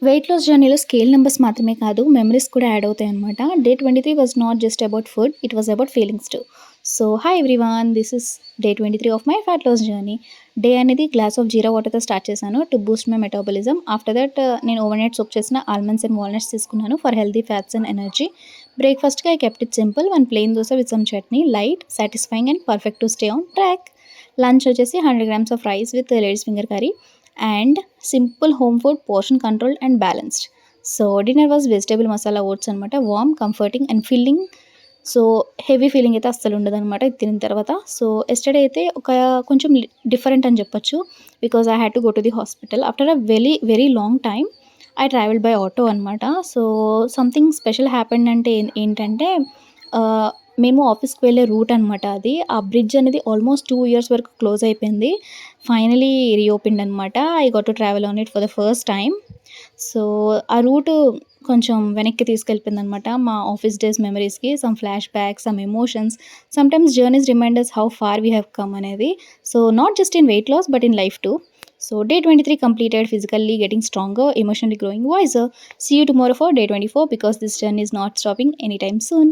Wait loss జర్నీలో scale numbers మాత్రమే కాదు, మెమరీస్ కూడా యాడ్ అవుతాయనమాట. Day 23 was not just about food, it was about feelings too. So, hi everyone, this is day 23 of my fat loss journey. Day అనేది glass of jeera వాటర్‌తో start చేశాను to boost my metabolism. After that నేను overnight soak చేసిన almonds and walnuts తీసుకున్నాను for healthy fats and energy. బ్రేక్‌ఫాస్ట్‌గా I kept it simple, one plain dosa with some chutney, light, satisfying and perfect to stay on track. Lunch వచ్చేసి 100 grams of rice with ladies finger curry and simple home food, portion controlled and balanced. So dinner was vegetable masala oats అనమాట. Warm, comforting and filling. So heavy feeling అయితే అస్సలు ఉండదనమాట ఇది తినిన తర్వాత. So yesterday అయితే కొంచెం డిఫరెంట్ అని చెప్పొచ్చు. Because I had to go to the hospital after a very very long time. I travelled by auto అనమాట. సో సంథింగ్ స్పెషల్ హ్యాపెండ్ అంటే ఏంటంటే మేము ఆఫీస్కి వెళ్ళే రూట్ అనమాట అది. ఆ బ్రిడ్జ్ అనేది ఆల్మోస్ట్ 2 ఇయర్స్ వరకు క్లోజ్ అయిపోయింది. ఫైనలీ రీఓపెన్డ్ అనమాట. I got to travel on it for the first time. So ఆ రూటు కొంచెం వెనక్కి తీసుకెళ్ళిపోయిందనమాట మా ఆఫీస్ డేస్ మెమరీస్‌కి. Some flashbacks, some emotions. Sometimes journeys remind us how far we have come అనేది. So not just in weight loss but in life too. So day 23 completed, physically getting stronger, emotionally growing wiser. See you tomorrow for day 24 because this journey is not stopping anytime soon.